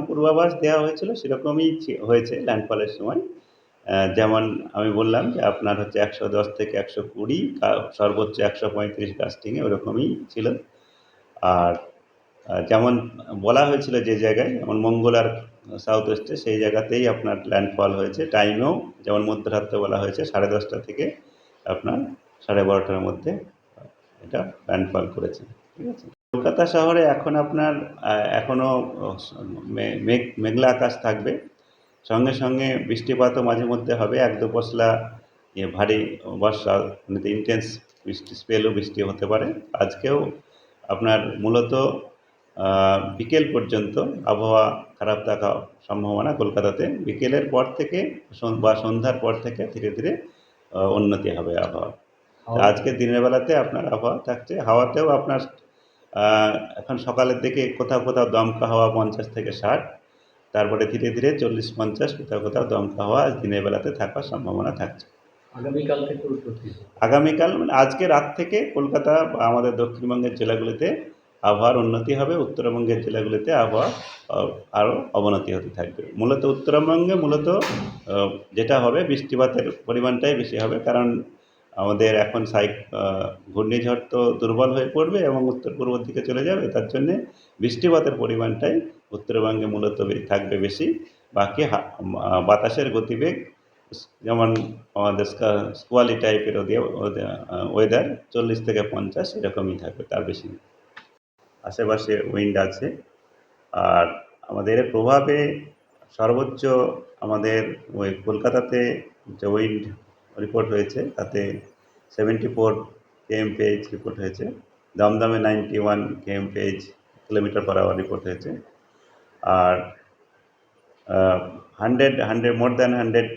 পূর্বাভাস দেওয়া হয়েছিল সেরকমই হয়েছে ল্যান্ডফলের সময়। যেমন আমি বললাম যে আপনার হচ্ছে ১১০ থেকে ১২০ সর্বোচ্চ ১৩৫ গাস্টিং এ ওরকমই ছিল। আর যেমন বলা হয়েছিল যে জায়গায় যেমন মঙ্গল আর সাউথ ওয়েস্টে সেই জায়গাতেই আপনার ল্যান্ডফল হয়েছে। টাইমেও যেমন মধ্যরাত্রে বলা হয়েছে ১০:৩০ থেকে আপনার ১২:৩০ মধ্যে এটা ল্যান্ডফল করেছে। ঠিক আছে? কলকাতা শহরে এখন আপনার এখনো মেঘলা আকাশ থাকবে। সঙ্গে সঙ্গে বৃষ্টিপাতও মাঝে মধ্যে হবে। ১-২ পশলা ভারী বর্ষা মানে ইন্টেন্স স্পেলও বৃষ্টি হতে পারে। আজকেও আপনার মূলত বিকেল পর্যন্ত আবহাওয়া খারাপ থাকার সম্ভাবনা কলকাতাতে। বিকেলের পর থেকে বা সন্ধ্যার পর থেকে ধীরে ধীরে উন্নতি হবে আবহাওয়া। আজকে দিনের বেলাতে আপনার আবহাওয়া থাকছে। হাওয়াতেও আপনার এখন সকালের দিকে কোথাও কোথাও দমকা হাওয়া ৫০ থেকে ৬০, তারপরে ধীরে ধীরে ৪০-৫০, কোথাও কোথাও দমকা হাওয়া দিনের বেলাতে থাকার সম্ভাবনা থাকছে। আগামীকাল মানে আজকে রাত থেকে কলকাতা বা আমাদের দক্ষিণবঙ্গের জেলাগুলিতে আবহাওয়ার উন্নতি হবে। উত্তরবঙ্গের জেলাগুলিতে আবহাওয়া আরও অবনতি হতে থাকবে। মূলত উত্তরবঙ্গে যেটা হবে বৃষ্টিপাতের পরিমাণটাই বেশি হবে, কারণ আমাদের এখন ঘূর্ণিঝড় তো দুর্বল হয়ে পড়বে এবং উত্তর পূর্ব দিকে চলে যাবে। তার জন্যে বৃষ্টিপাতের পরিমাণটাই উত্তরবঙ্গে মূলত থাকবে বেশি। বাকি বাতাসের গতিবেগ যেমন আমাদের স্কোয়ালি টাইপের ওয়েদার ৪০ থেকে ৫০ এরকমই থাকবে, তার বেশি না। আশেপাশে উইন্ড আছে। আর আমাদের এর প্রভাবে সর্বোচ্চ আমাদের ওই কলকাতাতে যে উইন্ড রিপোর্ট হয়েছে তাতে 74 kmph রিপোর্ট হয়েছে। দমদমে 91 kmph কিলোমিটার/আওয়ার রিপোর্ট হয়েছে। আর 100 মোর দ্যান 100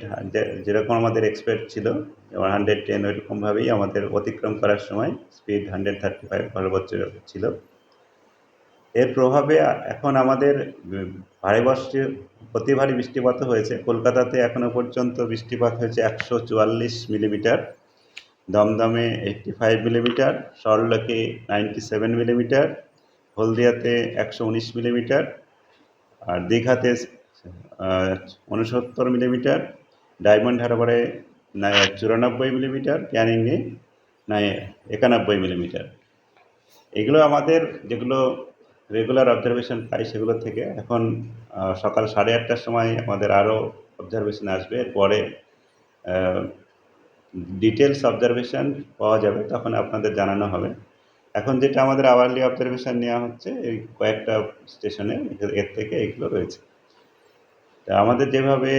যেরকম আমাদের এক্সপেক্ট ছিল, যেমন 110 ওইরকমভাবেই আমাদের অতিক্রম করার সময় স্পিড 135 সর্বোচ্চ ছিল। এর প্রভাবে এখন আমাদের অতি ভারী বৃষ্টিপাতও হয়েছে। কলকাতাতে এখনো পর্যন্ত বৃষ্টিপাত হয়েছে ১৪৪ মিলিমিটার, দমদমে 85 মিলিমিটার, সরলকে 97 মিলিমিটার, হলদিয়াতে ১১৯ মিলিমিটার, আর দীঘাতে ৬৯ মিলিমিটার, ডায়মন্ড হারবারে ৯৪ মিলিমিটার, ক্যানিংয়ে ৯১ মিলিমিটার। এগুলো আমাদের যেগুলো রেগুলার অবজারভেশন পাই সেগুলো থেকে। এখন সকাল 8:30টার সময় আমাদের আরও অবজারভেশন আসবে। এরপরে ডিটেলস অবজারভেশন পাওয়া যাবে, তখন আপনাদের জানানো হবে। এখন যেটা আমাদের আওয়ারলি অবজারভেশন নেওয়া হচ্ছে এই কয়েকটা স্টেশনে, এর থেকে এগুলো রয়েছে। তা আমাদের যেভাবে